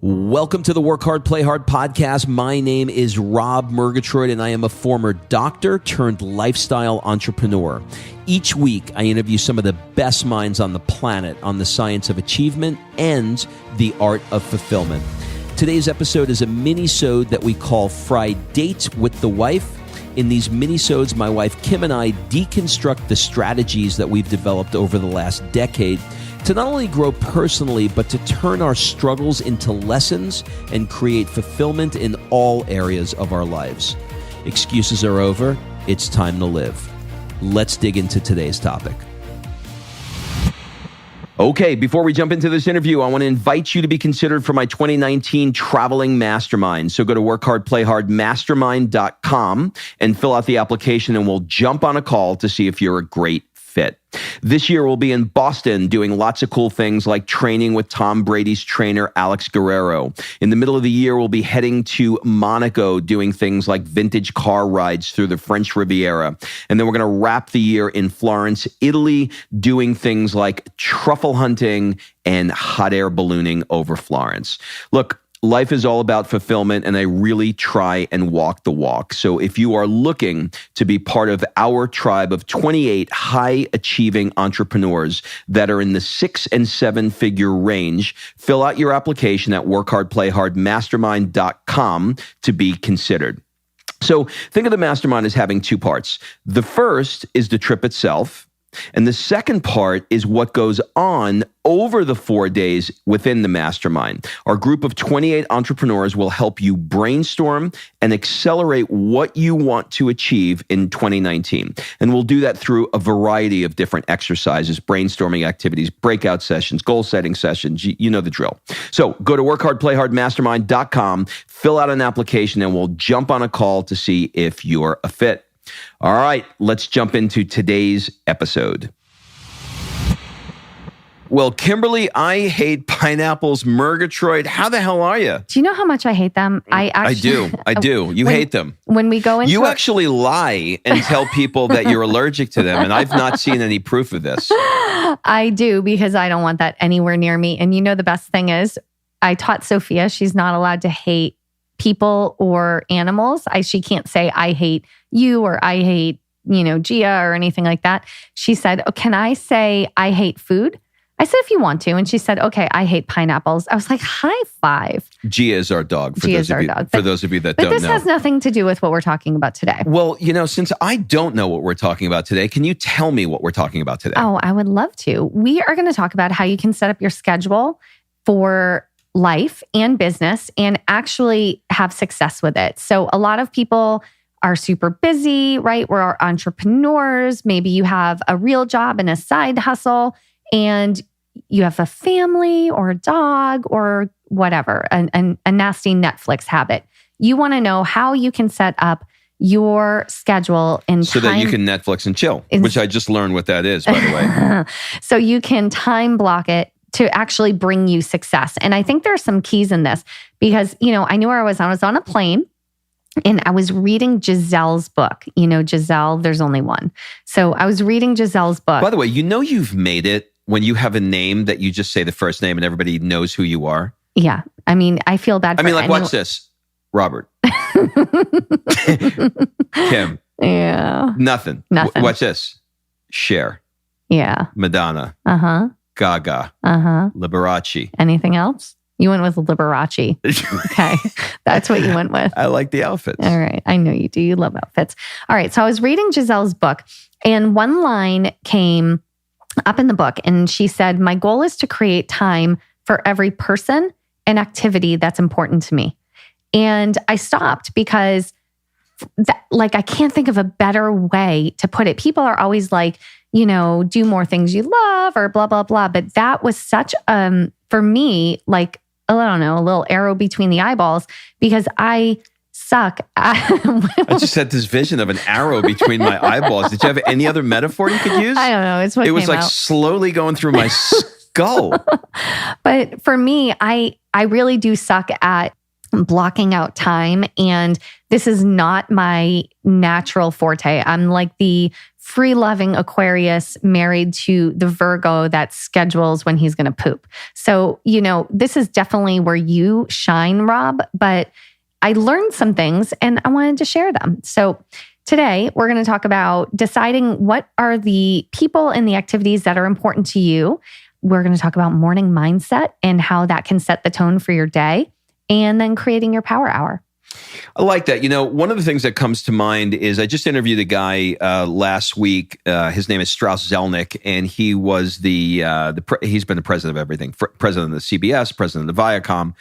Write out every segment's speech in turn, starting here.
Welcome to the Work Hard, Play Hard podcast. My name is Rob Murgatroyd, and I am a former doctor turned lifestyle entrepreneur. Each week, I interview some of the best minds on the planet on the science of achievement and the art of fulfillment. Today's episode is a mini-sode that we call Fri-Date with the Wife. In these mini-sodes, my wife Kim and I deconstruct the strategies that we've developed over the last decade to not only grow personally, but to turn our struggles into lessons and create fulfillment in all areas of our lives. Excuses are over. It's time to live. Let's dig into today's topic. Okay, before we jump into this interview, I want to invite you to be considered for my 2019 Traveling Mastermind. So go to workhardplayhardmastermind.com and fill out the application, and we'll jump on a call to see if you're a great fit. This year, we'll be in Boston doing lots of cool things like training with Tom Brady's trainer, Alex Guerrero. In the middle of the year, we'll be heading to Monaco doing things like vintage car rides through the French Riviera. And then we're going to wrap the year in Florence, Italy, doing things like truffle hunting and hot air ballooning over Florence. Look, life is all about fulfillment, and I really try and walk the walk. So if you are looking to be part of our tribe of 28 high-achieving entrepreneurs that are in the 6- and 7-figure range, fill out your application at workhardplayhardmastermind.com to be considered. So think of the mastermind as having two parts. The first is the trip itself, and the second part is what goes on over the 4 days within the mastermind. Our group of 28 entrepreneurs will help you brainstorm and accelerate what you want to achieve in 2019. And we'll do that through a variety of different exercises, brainstorming activities, breakout sessions, goal-setting sessions. You know the drill. So go to workhardplayhardmastermind.com, fill out an application, and we'll jump on a call to see if you're a fit. All right, let's jump into today's episode. Well, Kimberly, I hate pineapples. Murgatroyd, how the hell are you? Do you know how much I hate them? I do. You hate them. When we go into You actually lie and tell people that you're allergic to them, and I've not seen any proof of this. I do, because I don't want that anywhere near me. And you know the best thing is, I taught Sophia she's not allowed to hate people or animals. She can't say, I hate you, or I hate, Gia, or anything like that. She said, oh, can I say I hate food? I said, if you want to. And she said, okay, I hate pineapples. I was like, high five. Gia is our dog. Gia is our dog. For those of you that don't know. But this has nothing to do with what we're talking about today. Well, since I don't know what we're talking about today, can you tell me what we're talking about today? Oh, I would love to. We are going to talk about how you can set up your schedule for life and business and actually have success with it. So a lot of people are super busy, right? We're entrepreneurs. Maybe you have a real job and a side hustle, and you have a family or a dog or whatever, and a nasty Netflix habit. You want to know how you can set up your schedule in so that you can Netflix and chill, which I just learned what that is, by the way. So you can time block it to actually bring you success. And I think there are some keys in this because, I knew where I was. I was on a plane and I was reading Giselle's book. Giselle, there's only one. So I was reading Giselle's book. By the way, you've made it when you have a name that you just say the first name and everybody knows who you are. Yeah. I feel bad for anyone. Watch this. Robert. Kim. Yeah. Nothing. Watch this. Cher. Yeah. Madonna. Uh-huh. Gaga. Uh-huh. Liberace. Anything else? You went with Liberace. Okay. That's what you went with. I like the outfits. All right. I know you do. You love outfits. All right. So I was reading Giselle's book, and one line came up in the book, and she said, my goal is to create time for every person and activity that's important to me. And I stopped because I can't think of a better way to put it. People are always like, do more things you love or blah, blah, blah. But that was such, for me, I don't know, a little arrow between the eyeballs, because I suck at... I just had this vision of an arrow between my eyeballs. Did you have any other metaphor you could use? I don't know. It was like slowly going through my skull. But for me, I really do suck at blocking out time. And this is not my natural forte. I'm like the free-loving Aquarius married to the Virgo that schedules when he's going to poop. So, this is definitely where you shine, Rob, but I learned some things and I wanted to share them. So today we're going to talk about deciding what are the people and the activities that are important to you. We're going to talk about morning mindset and how that can set the tone for your day, and then creating your power hour. I like that. One of the things that comes to mind is I just interviewed a guy last week. His name is Strauss Zelnick, and he was he's been the president of everything, president of the CBS, president of Viacom,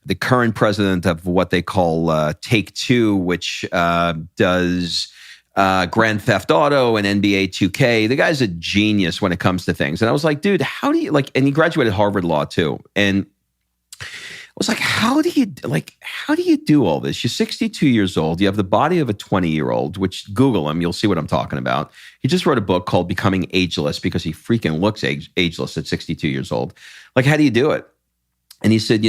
the current president of what they call Take-Two, which does Grand Theft Auto and NBA 2K. The guy's a genius when it comes to things. And I was like, dude, how do you and he graduated Harvard Law too. And I was like, how do you do all this? You're 62 years old. You have the body of a 20-year-old, which Google him. You'll see what I'm talking about. He just wrote a book called Becoming Ageless because he freaking looks ageless at 62 years old. Like, how do you do it? And he said,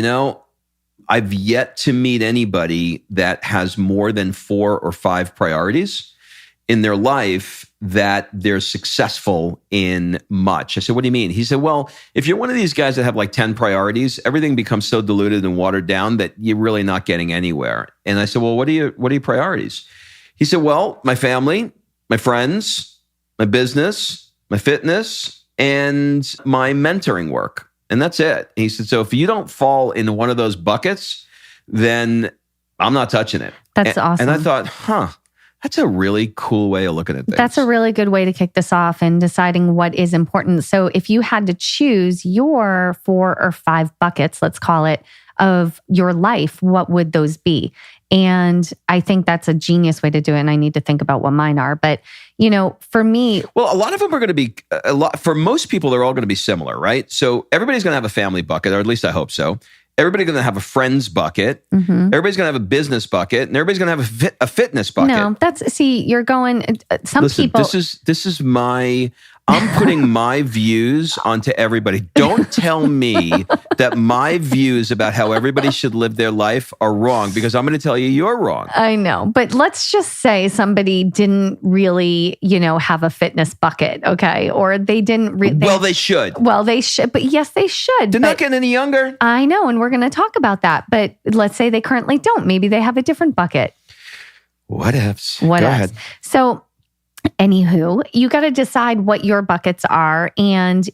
I've yet to meet anybody that has more than 4 or 5 priorities in their life that they're successful in much. I said, what do you mean? He said, well, if you're one of these guys that have like 10 priorities, everything becomes so diluted and watered down that you're really not getting anywhere. And I said, well, what are your priorities? He said, well, my family, my friends, my business, my fitness, and my mentoring work. And that's it. And he said, so if you don't fall into one of those buckets, then I'm not touching it. That's awesome. And I thought, that's a really cool way of looking at things. That's a really good way to kick this off and deciding what is important. So if you had to choose your 4 or 5 buckets, let's call it, of your life, what would those be? And I think that's a genius way to do it. And I need to think about what mine are. But, for me... Well, a lot of them are going to be, for most people, they're all going to be similar, right? So everybody's going to have a family bucket, or at least I hope so. Everybody's going to have a friends bucket. Mm-hmm. Everybody's going to have a business bucket, and everybody's going to have a fitness bucket. No, you're going. People. This is my. I'm putting my views onto everybody. Don't tell me that my views about how everybody should live their life are wrong, because I'm going to tell you you're wrong. I know, but let's just say somebody didn't really, have a fitness bucket, okay? Or they didn't. They should. Well, they should, but yes, they should. They're not getting any younger. I know, and we're going to talk about that. But let's say they currently don't. Maybe they have a different bucket. What ifs? Go ahead. So, anywho, you got to decide what your buckets are. And,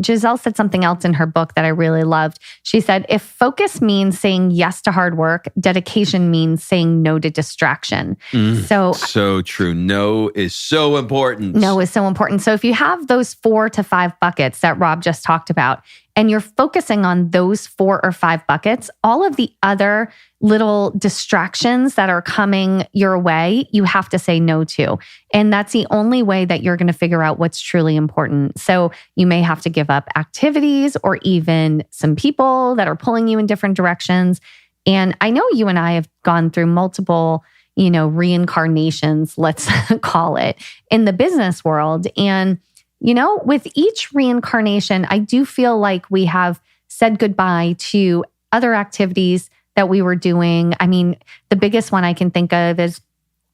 Giselle said something else in her book that I really loved. She said, if focus means saying yes to hard work, dedication means saying no to distraction. So true. No is so important. No is so important. So if you have those 4 to 5 buckets that Rob just talked about, and you're focusing on those 4 or 5 buckets, all of the other little distractions that are coming your way, you have to say no to. And that's the only way that you're going to figure out what's truly important. So you may have to give up activities or even some people that are pulling you in different directions. And I know you and I have gone through multiple, reincarnations, let's call it, in the business world. And with each reincarnation, I do feel like we have said goodbye to other activities that we were doing. I mean, the biggest one I can think of is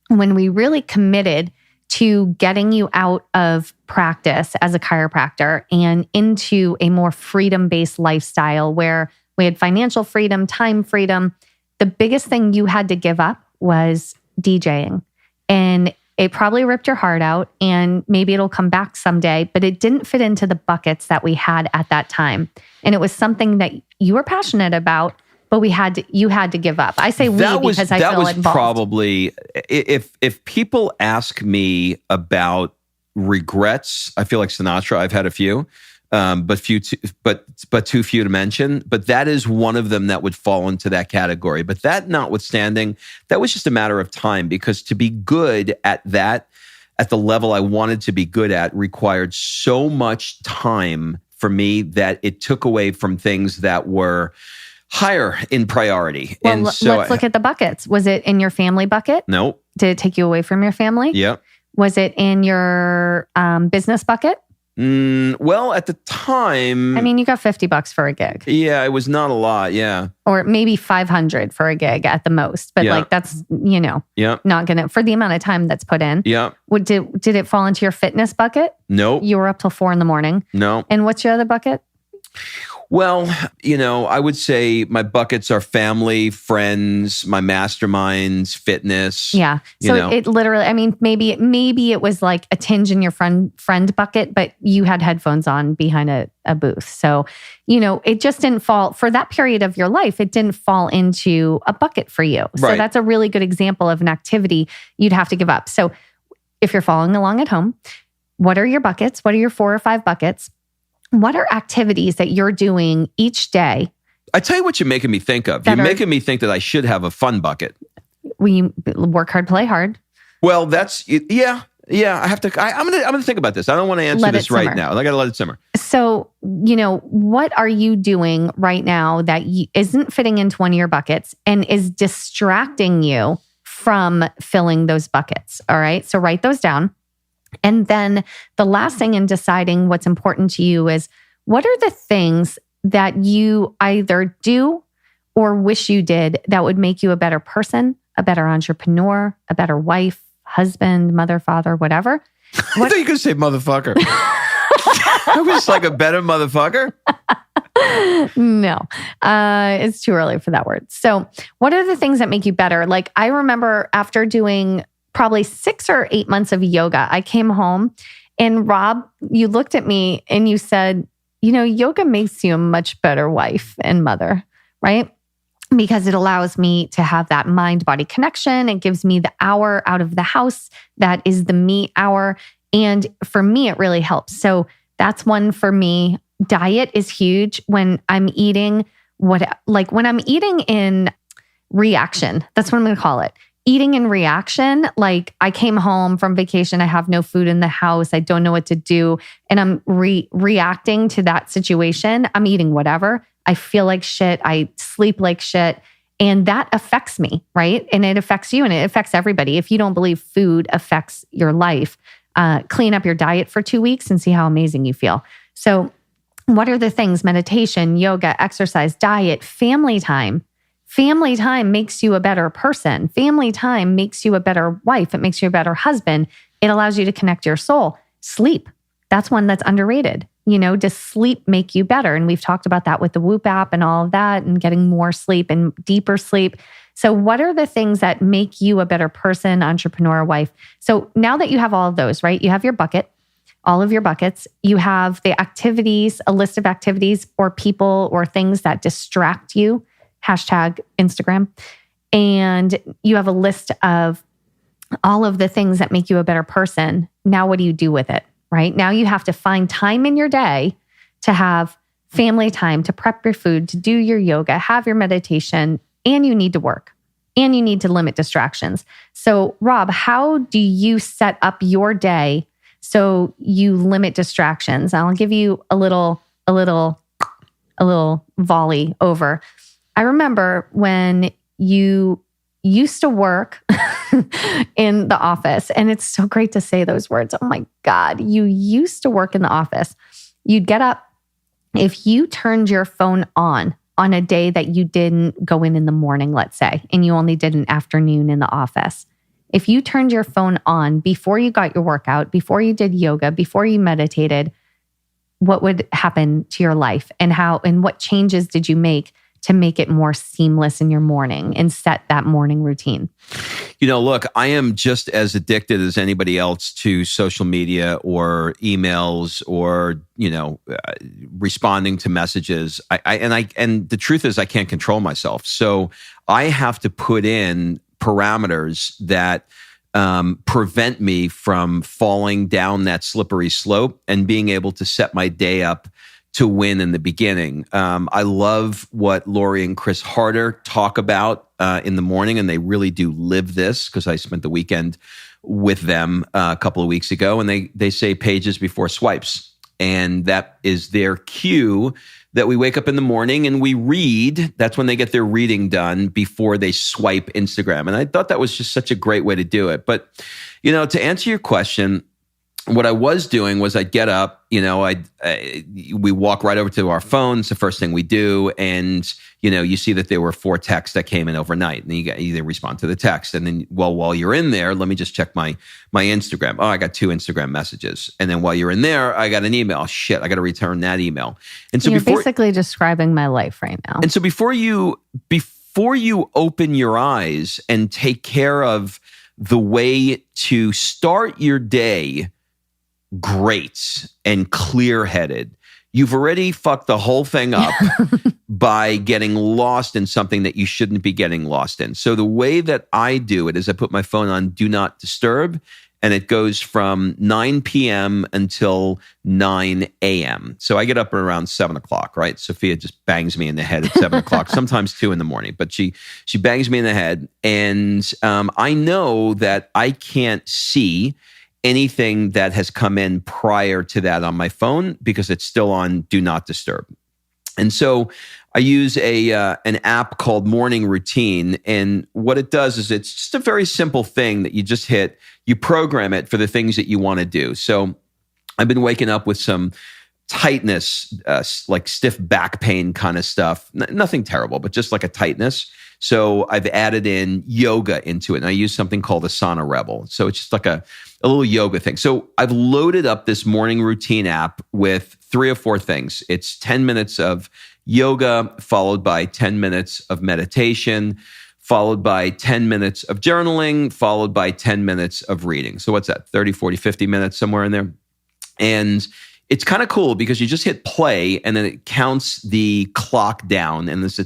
when we really committed to getting you out of practice as a chiropractor and into a more freedom-based lifestyle where we had financial freedom, time freedom. The biggest thing you had to give up was DJing. And it probably ripped your heart out, and maybe it'll come back someday, but it didn't fit into the buckets that we had at that time. And it was something that you were passionate about, but you had to give up. I say because I feel involved. That was probably, if people ask me about regrets, I feel like Sinatra, I've had a few, but too few to mention. But that is one of them that would fall into that category. But that notwithstanding, that was just a matter of time, because to be good at that, at the level I wanted to be good at, required so much time for me that it took away from things that were higher in priority. Well, and so let's look at the buckets. Was it in your family bucket? No. Did it take you away from your family? Yep. Was it in your business bucket? Well, at the time, I mean, you got $50 for a gig. Yeah, it was not a lot. Yeah. Or maybe 500 for a gig at the most. But like that's, not going to, for the amount of time that's put in. Yeah. Did it fall into your fitness bucket? Nope. You were up till 4 a.m. No. And what's your other bucket? Well, I would say my buckets are family, friends, my masterminds, fitness. Yeah. So it literally, I mean, maybe it was like a tinge in your friend bucket, but you had headphones on behind a booth. So, it just didn't fall for that period of your life. It didn't fall into a bucket for you. So that's a really good example of an activity you'd have to give up. So if you're following along at home, what are your buckets? What are your 4 or 5 buckets? What are activities that you're doing each day? I tell you what you're making me think of. You're making me think that I should have a fun bucket. We work hard, play hard. Well, that's, yeah. I have to, I'm going to think about this. I don't want to answer this right now. I got to let it simmer. So, what are you doing right now that isn't fitting into one of your buckets and is distracting you from filling those buckets? All right. So write those down. And then the last thing in deciding what's important to you is what are the things that you either do or wish you did that would make you a better person, a better entrepreneur, a better wife, husband, mother, father, whatever. I thought you could say motherfucker. I was like a better motherfucker. No, it's too early for that word. So what are the things that make you better? Like I remember after doing probably 6 or 8 months of yoga, I came home and Rob, you looked at me and you said, yoga makes you a much better wife and mother, right? Because it allows me to have that mind-body connection. It gives me the hour out of the house that is the me hour. And for me, it really helps. So that's one for me. Diet is huge when I'm eating when I'm eating in reaction. That's what I'm going to call it. Eating in reaction, like I came home from vacation, I have no food in the house, I don't know what to do, and I'm reacting to that situation. I'm eating whatever. I feel like shit. I sleep like shit. And that affects me, right? And it affects you and it affects everybody. If you don't believe food affects your life, clean up your diet for 2 weeks and see how amazing you feel. So what are the things? Meditation, yoga, exercise, diet, family time. Family time makes you a better person. Family time makes you a better wife. It makes you a better husband. It allows you to connect your soul. Sleep. That's one that's underrated. Does sleep make you better? And we've talked about that with the Whoop app and all of that and getting more sleep and deeper sleep. So what are the things that make you a better person, entrepreneur, wife? So now that you have all of those, right? You have your bucket, all of your buckets. You have the activities, a list of activities or people or things that distract you. #Instagram. And you have a list of all of the things that make you a better person. Now, what do you do with it, right? Now you have to find time in your day to have family time, to prep your food, to do your yoga, have your meditation, and you need to work and you need to limit distractions. So Rob, how do you set up your day so you limit distractions? I'll give you a little volley over. I remember when you used to work in the office, and it's so great to say those words. Oh my God, you used to work in the office. You'd get up. If you turned your phone on a day that you didn't go in the morning, let's say, and you only did an afternoon in the office, if you turned your phone on before you got your workout, before you did yoga, before you meditated, what would happen to your life and what changes did you make to make it more seamless in your morning and set that morning routine? Look, I am just as addicted as anybody else to social media or emails or, responding to messages. And the truth is I can't control myself. So I have to put in parameters that prevent me from falling down that slippery slope and being able to set my day up to win in the beginning. I love what Lori and Chris Harder talk about in the morning, and they really do live this because I spent the weekend with them a couple of weeks ago, and they say pages before swipes. And that is their cue that we wake up in the morning and we read. That's when they get their reading done before they swipe Instagram. And I thought that was just such a great way to do it. But, to answer your question, what I was doing was I'd get up, we walk right over to our phones, the first thing we do. And, you see that there were 4 texts that came in overnight, and you either respond to the text. And then, while you're in there, let me just check my Instagram. Oh, I got 2 Instagram messages. And then while you're in there, I got an email. Shit, I got to return that email. And so you're basically describing my life right now. And so before you open your eyes and take care of the way to start your day great and clear-headed, you've already fucked the whole thing up by getting lost in something that you shouldn't be getting lost in. So the way that I do it is I put my phone on Do Not Disturb, and it goes from 9 p.m. until 9 a.m. So I get up around 7 o'clock, right? Sophia just bangs me in the head at 7 o'clock, sometimes 2 in the morning, but she bangs me in the head. And I know that I can't see anything that has come in prior to that on my phone because it's still on Do Not Disturb. And so I use an app called Morning Routine. And what it does is it's just a very simple thing that you just hit. You program it for the things that you want to do. So I've been waking up with some tightness, like stiff back pain kind of stuff. Nothing terrible, but just like a tightness. So I've added in yoga into it. And I use something called Asana Rebel. So it's just like a little yoga thing. So I've loaded up this Morning Routine app with 3 or 4 things. It's 10 minutes of yoga, followed by 10 minutes of meditation, followed by 10 minutes of journaling, followed by 10 minutes of reading. So what's that? 30, 40, 50 minutes, somewhere in there. And it's kind of cool because you just hit play and then it counts the clock down, and it's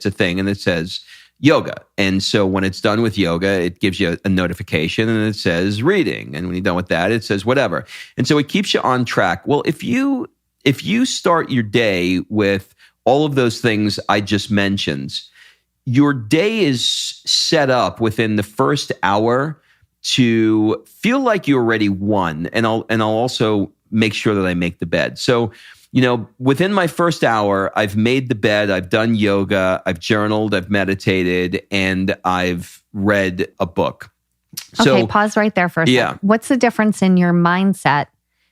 a thing, and it says yoga. And so when it's done with yoga, it gives you a notification and it says reading. And when you're done with that, it says whatever. And so it keeps you on track. Well, if you start your day with all of those things I just mentioned, your day is set up within the first hour to feel like you already won. And I'll also make sure that I make the bed. So, within my first hour, I've made the bed, I've done yoga, I've journaled, I've meditated, and I've read a book. So, okay, pause right there for a second. What's the difference in your mindset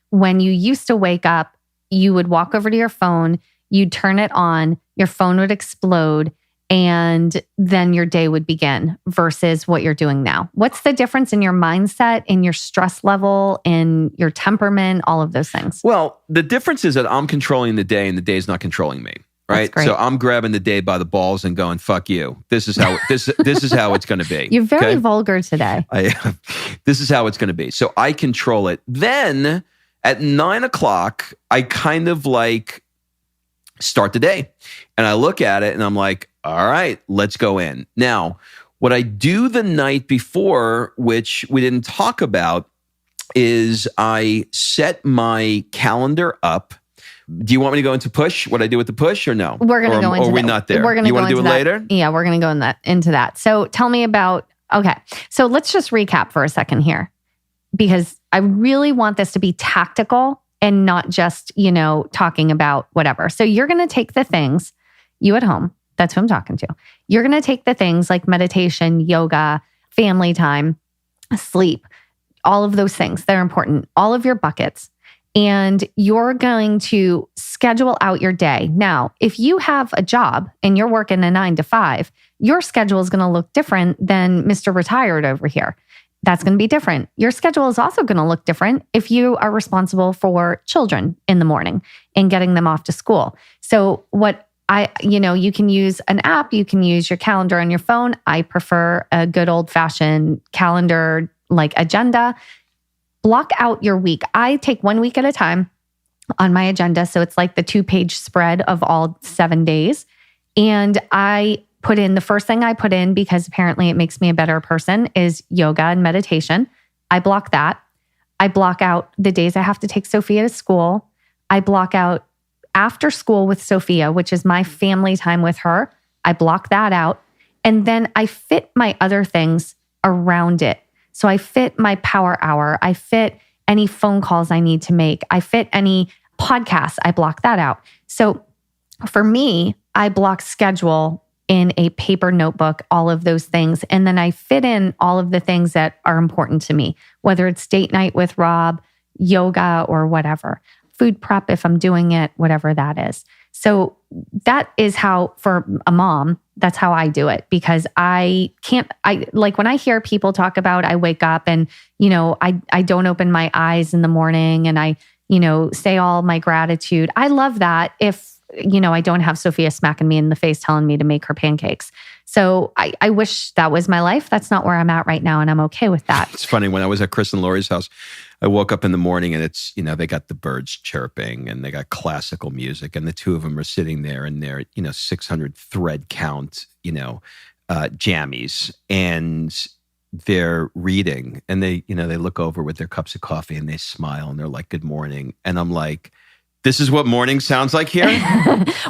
when you used to wake up, you would walk over to your phone, you'd turn it on, your phone would explode, and then your day would begin versus what you're doing now? What's the difference in your mindset, in your stress level, in your temperament, all of those things? Well, the difference is that I'm controlling the day and the day is not controlling me, right? So I'm grabbing the day by the balls and going, fuck you. This is how this is how it's going to be. You're very vulgar today. This is how it's going to be. So I control it. Then at 9 o'clock, I kind of like start the day. And I look at it and I'm like, all right, let's go in. Now, what I do the night before, which we didn't talk about, is I set my calendar up. Do you want me to go into push? What I do with the push or no? We're going to go into that. Or are we not there? You want to do it later? Yeah, we're going to go into that. So tell me about, okay. So let's just recap for a second here, because I really want this to be tactical and not just, talking about whatever. So you're going to take the things, you at home, that's who I'm talking to. You're going to take the things like meditation, yoga, family time, sleep, all of those things that are important, all of your buckets, and you're going to schedule out your day. Now, if you have a job and you're working a 9 to 5, your schedule is going to look different than Mr. Retired over here. That's going to be different. Your schedule is also going to look different if you are responsible for children in the morning and getting them off to school. So you can use an app, you can use your calendar on your phone. I prefer a good old-fashioned calendar, like agenda. Block out your week. I take 1 week at a time on my agenda. So it's like the 2-page spread of all 7 days. And I put in the first thing I put in, because apparently it makes me a better person, is yoga and meditation. I block that. I block out the days I have to take Sophia to school. I block out after school with Sophia, which is my family time with her. I block that out. And then I fit my other things around it. So I fit my power hour. I fit any phone calls I need to make. I fit any podcasts. I block that out. So for me, I block schedule in a paper notebook, all of those things. And then I fit in all of the things that are important to me, whether it's date night with Rob, yoga or whatever, food prep if I'm doing it, whatever that is. So that is how, for a mom, that's how I do it, because I like when I hear people talk about, I wake up and, I don't open my eyes in the morning and I, say all my gratitude. I love that if, I don't have Sophia smacking me in the face telling me to make her pancakes. So I wish that was my life. That's not where I'm at right now. And I'm okay with that. It's funny. When I was at Chris and Lori's house, I woke up in the morning and it's, they got the birds chirping and they got classical music and the two of them are sitting there in their, 600 thread count, jammies, and they're reading and they look over with their cups of coffee and they smile and they're like, good morning. And I'm like, this is what morning sounds like here?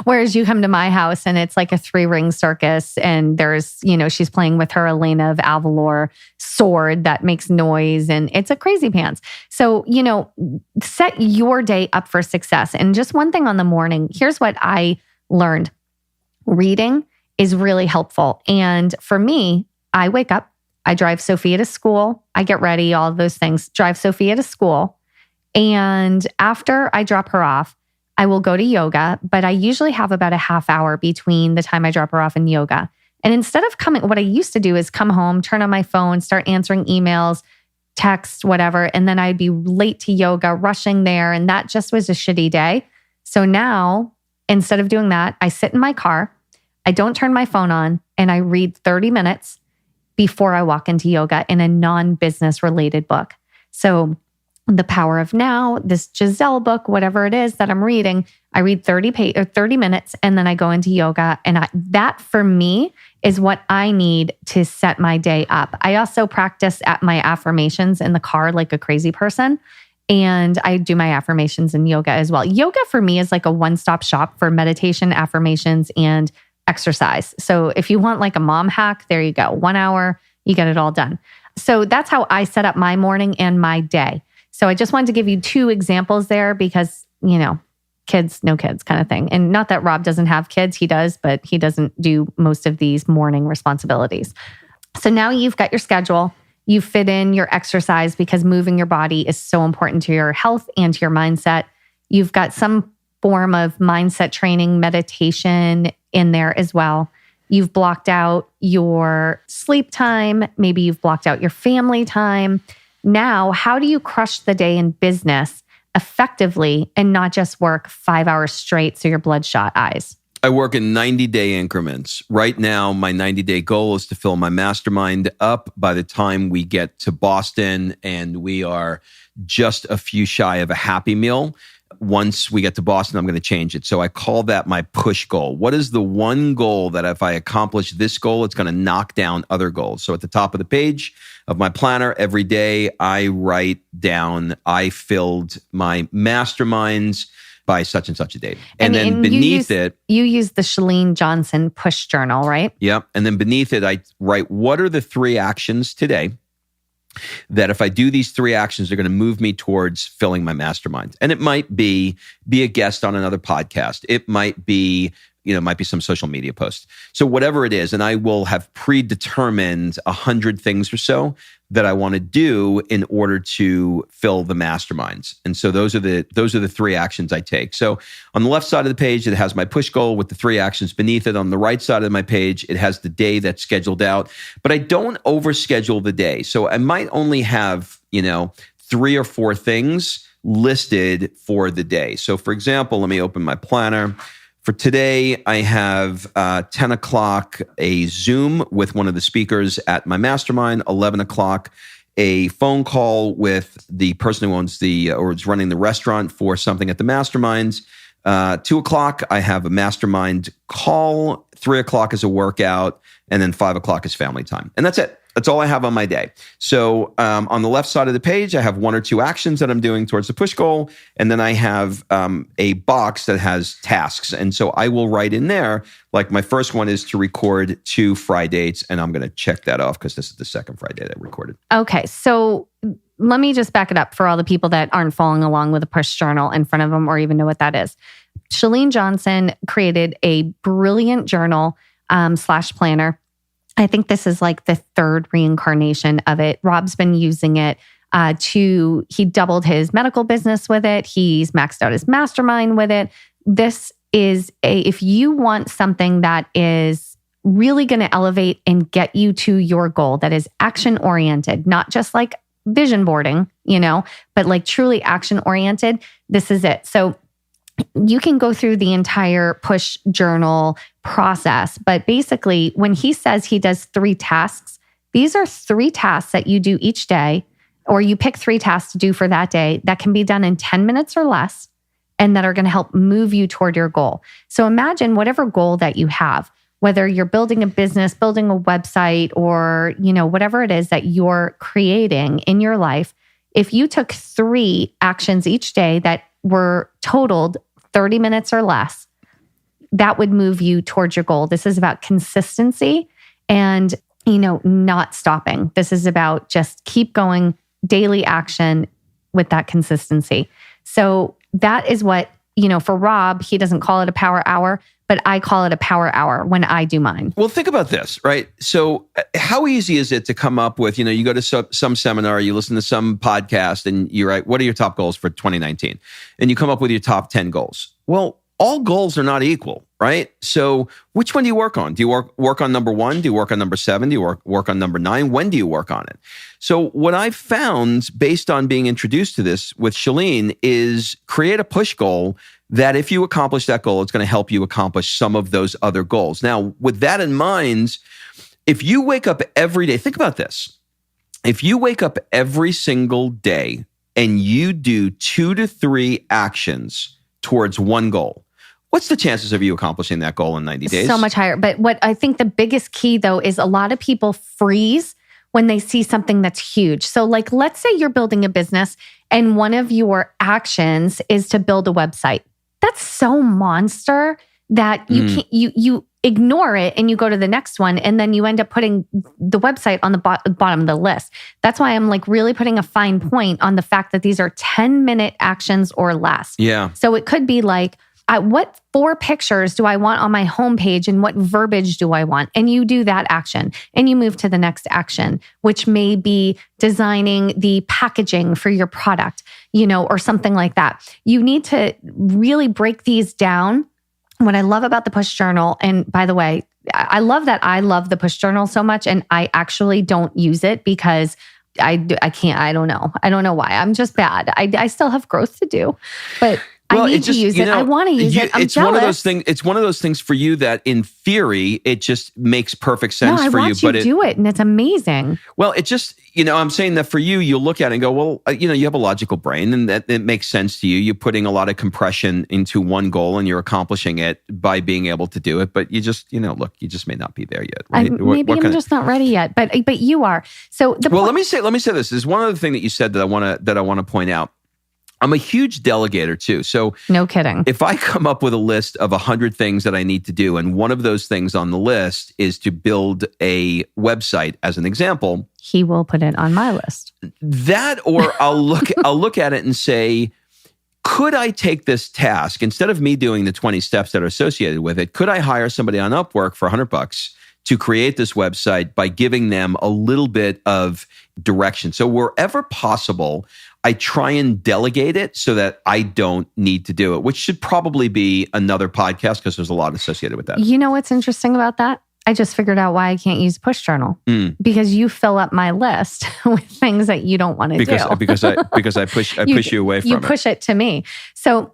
Whereas you come to my house and it's like a 3-ring circus and there's, she's playing with her Elena of Avalor sword that makes noise and it's a crazy pants. So, set your day up for success. And just one thing on the morning, here's what I learned. Reading is really helpful. And for me, I wake up, I drive Sophia to school, I get ready, all of those things, drive Sophia to school. And after I drop her off, I will go to yoga, but I usually have about a half hour between the time I drop her off and yoga. And instead of what I used to do is come home, turn on my phone, start answering emails, text, whatever. And then I'd be late to yoga, rushing there. And that just was a shitty day. So now, instead of doing that, I sit in my car, I don't turn my phone on, and I read 30 minutes before I walk into yoga in a non-business related book. So The Power of Now, this Giselle book, whatever it is that I'm reading, I read 30 minutes and then I go into yoga. And that for me is what I need to set my day up. I also practice at my affirmations in the car like a crazy person. And I do my affirmations in yoga as well. Yoga for me is like a one-stop shop for meditation, affirmations, and exercise. So if you want like a mom hack, there you go. 1 hour, you get it all done. So that's how I set up my morning and my day. So I just wanted to give you 2 examples there because, kids, no kids kind of thing. And not that Rob doesn't have kids, he does, but he doesn't do most of these morning responsibilities. So now you've got your schedule, you fit in your exercise because moving your body is so important to your health and to your mindset. You've got some form of mindset training, meditation in there as well. You've blocked out your sleep time. Maybe you've blocked out your family time. Now, how do you crush the day in business effectively and not just work 5 hours straight so your bloodshot eyes? I work in 90-day increments. Right now, my 90-day goal is to fill my mastermind up by the time we get to Boston, and we are just a few shy of a Happy Meal. Once we get to Boston, I'm going to change it. So I call that my push goal. What is the one goal that if I accomplish this goal, it's going to knock down other goals? So at the top of the page of my planner, every day I write down, I filled my masterminds by such and such a date. And then beneath it... You use the Chalene Johnson push journal, right? Yep. And then beneath it, I write, what are the 3 actions today that if I do these 3 actions, they're going to move me towards filling my mastermind? And it might be a guest on another podcast. It might be, might be some social media post. So whatever it is, and I will have predetermined 100 things or so that I want to do in order to fill the masterminds. And so those are the 3 actions I take. So on the left side of the page, it has my push goal with the 3 actions beneath it. On the right side of my page, it has the day that's scheduled out, but I don't overschedule the day. So I might only have, 3 or 4 things listed for the day. So for example, let me open my planner. For today, I have 10 o'clock a Zoom with one of the speakers at my mastermind, 11 o'clock a phone call with the person who owns or is running the restaurant for something at the masterminds. 2 o'clock, I have a mastermind call. 3 o'clock is a workout. And then 5 o'clock is family time. And that's it. That's all I have on my day. So on the left side of the page, I have 1 or 2 actions that I'm doing towards the push goal. And then I have a box that has tasks. And so I will write in there, like my first one is to record 2 Fri-Dates. And I'm going to check that off because this is the second Fri-Date I recorded. Okay. So let me just back it up for all the people that aren't following along with a push journal in front of them or even know what that is. Chalene Johnson created a brilliant journal / planner. I think this is like the 3rd reincarnation of it. Rob's been using it. he doubled his medical business with it. He's maxed out his mastermind with it. This is if you want something that is really going to elevate and get you to your goal, that is action oriented, not just like vision boarding, but like truly action oriented, this is it. So you can go through the entire push journal process, but basically when he says he does 3 tasks, these are 3 tasks that you do each day, or you pick 3 tasks to do for that day that can be done in 10 minutes or less and that are going to help move you toward your goal. So imagine whatever goal that you have, whether you're building a business, building a website, or, whatever it is that you're creating in your life. If you took 3 actions each day that were totaled 30 minutes or less, that would move you towards your goal. This is about consistency and, not stopping. This is about just keep going, daily action with that consistency. So that is what, for Rob, he doesn't call it a power hour, but I call it a power hour when I do mine. Well, think about this, right? So how easy is it to come up with, you go to some seminar, you listen to some podcast and you write, what are your top goals for 2019? And you come up with your top 10 goals. Well, all goals are not equal, right? So which one do you work on? Do you work on number 1? Do you work on number 7? Do you work on number 9? When do you work on it? So what I've found based on being introduced to this with Chalene is create a push goal that if you accomplish that goal, it's going to help you accomplish some of those other goals. Now, with that in mind, if you wake up every day, think about this. If you wake up every single day and you do 2 to 3 actions towards one goal, what's the chances of you accomplishing that goal in 90 days? So much higher. But what I think the biggest key though is a lot of people freeze when they see something that's huge. So like, let's say you're building a business and one of your actions is to build a website. That's so monster that you can't, you ignore it and you go to the next one and then you end up putting the website on the bottom of the list. That's why I'm like really putting a fine point on the fact that these are 10-minute actions or less. Yeah. So it could be like, what 4 pictures do I want on my homepage and what verbiage do I want? And you do that action and you move to the next action, which may be designing the packaging for your product, or something like that. You need to really break these down. What I love about the push journal, and by the way, I love that I love the push journal so much and I actually don't use it because I can't, I don't know why. I'm just bad. I still have growth to do, but I need to use it. I want to use it. I'm jealous. It's one of those things for you that in theory, it just makes perfect sense for you. I watch you do it and it's amazing. Well, it just, I'm saying that for you, you'll look at it and go, well, you have a logical brain and that it makes sense to you. You're putting a lot of compression into one goal and you're accomplishing it by being able to do it. But you just, look, you just may not be there yet. Right? Maybe I'm just not ready yet, but you are. So let me say this. There's one other thing that you said that I want to point out. I'm a huge delegator too. So no kidding. If I come up with a list of 100 things that I need to do, and one of those things on the list is to build a website as an example, he will put it on my list. That, or I'll look at it and say, could I take this task instead of me doing the 20 steps that are associated with it? Could I hire somebody on Upwork for $100 to create this website by giving them a little bit of direction? So wherever possible, I try and delegate it so that I don't need to do it, which should probably be another podcast because there's a lot associated with that. You know what's interesting about that? I just figured out why I can't use Push Journal because you fill up my list with things that you don't want to do. Because I push you away from it. You push it to me. So,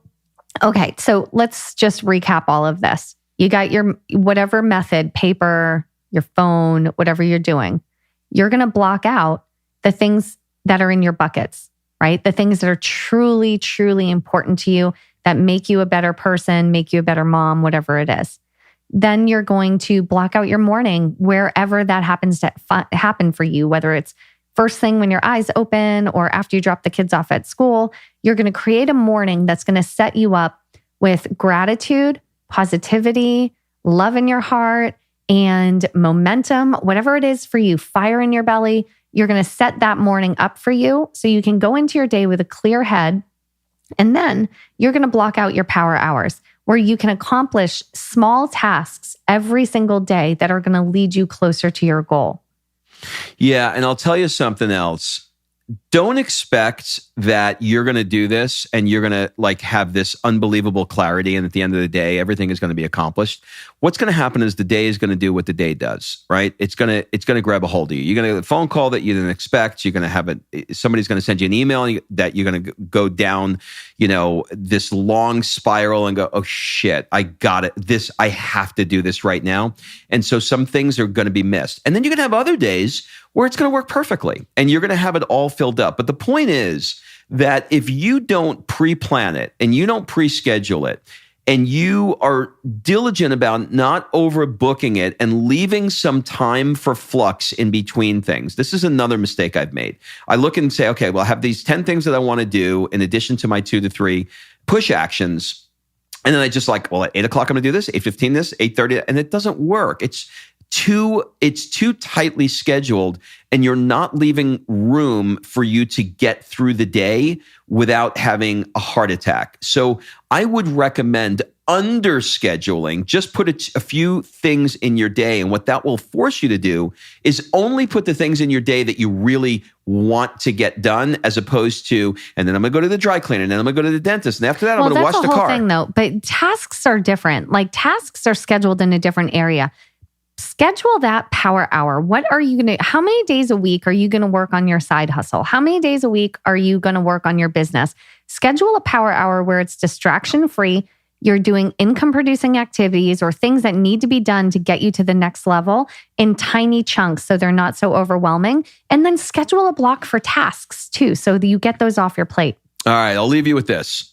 okay. So let's just recap all of this. You got your whatever method, paper, your phone, whatever you're doing. You're going to block out the things that are in your buckets, right? The things that are truly, truly important to you that make you a better person, make you a better mom, whatever it is. Then you're going to block out your morning wherever that happens to happen for you, whether it's first thing when your eyes open or after you drop the kids off at school. You're going to create a morning that's going to set you up with gratitude, positivity, love in your heart, and momentum, whatever it is for you, fire in your belly. You're going to set that morning up for you so you can go into your day with a clear head. And then you're going to block out your power hours where you can accomplish small tasks every single day that are going to lead you closer to your goal. Yeah. And I'll tell you something else. don't expect that you're going to do this and you're going to like have this unbelievable clarity. And at the end of the day, everything is going to be accomplished. What's going to happen is the day is going to do what the day does, right? It's going to grab a hold of you. You're going to get a phone call that you didn't expect. You're going to have somebody's going to send you an email that you're going to go down, this long spiral and go, oh shit, I got it. I have to do this right now. And so some things are going to be missed. And then you're going to have other days where it's going to work perfectly and you're going to have it all filled up. But the point is that if you don't pre-plan it and you don't pre-schedule it and you are diligent about not overbooking it and leaving some time for flux in between things. This is another mistake I've made. I look and say, okay, well, I have these 10 things that I want to do in addition to my 2 to 3 push actions. And then I just at 8 o'clock, I'm going to do this, 8:15 this, 8:30, and it doesn't work. It's too tightly scheduled and you're not leaving room for you to get through the day without having a heart attack. So I would recommend under-scheduling. Just put a few things in your day. And what that will force you to do is only put the things in your day that you really want to get done, as opposed to, and then I'm going to go to the dry cleaner, and then I'm going to go to the dentist, and after that, I'm going to wash the car. Well, that's the whole thing, though. But tasks are different. Like tasks are scheduled in a different area. Schedule that power hour. How many days a week are you going to work on your side hustle? How many days a week are you going to work on your business? Schedule a power hour where it's distraction free. You're doing income producing activities or things that need to be done to get you to the next level in tiny chunks so they're not so overwhelming. And then schedule a block for tasks too, so that you get those off your plate. All right, I'll leave you with this.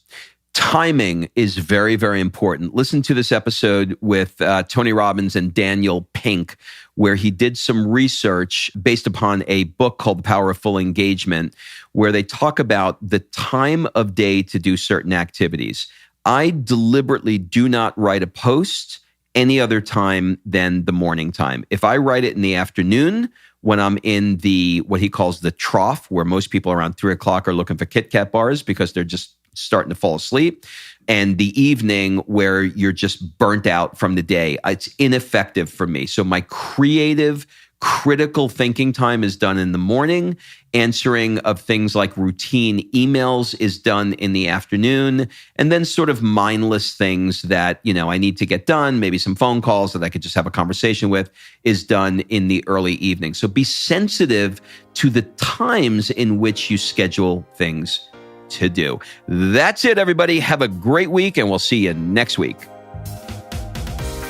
Timing is very, very important. Listen to this episode with Tony Robbins and Daniel Pink, where he did some research based upon a book called The Power of Full Engagement, where they talk about the time of day to do certain activities. I deliberately do not write a post any other time than the morning time. If I write it in the afternoon, when I'm in what he calls the trough, where most people around 3 o'clock are looking for Kit Kat bars because they're just starting to fall asleep, and the evening where you're just burnt out from the day, it's ineffective for me. So my creative, critical thinking time is done in the morning. Answering of things like routine emails is done in the afternoon. And then sort of mindless things that, I need to get done, maybe some phone calls that I could just have a conversation with, is done in the early evening. So be sensitive to the times in which you schedule things to do. That's it, everybody. Have a great week, and we'll see you next week.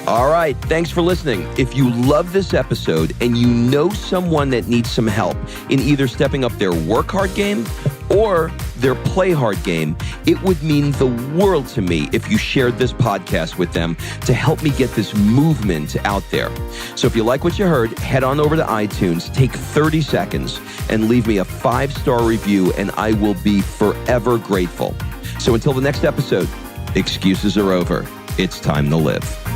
All right. Thanks for listening. If you love this episode and you know someone that needs some help in either stepping up their work hard game or their play hard game, it would mean the world to me if you shared this podcast with them to help me get this movement out there. So if you like what you heard, head on over to iTunes, take 30 seconds and leave me a 5-star review, and I will be forever grateful. So until the next episode, excuses are over. It's time to live.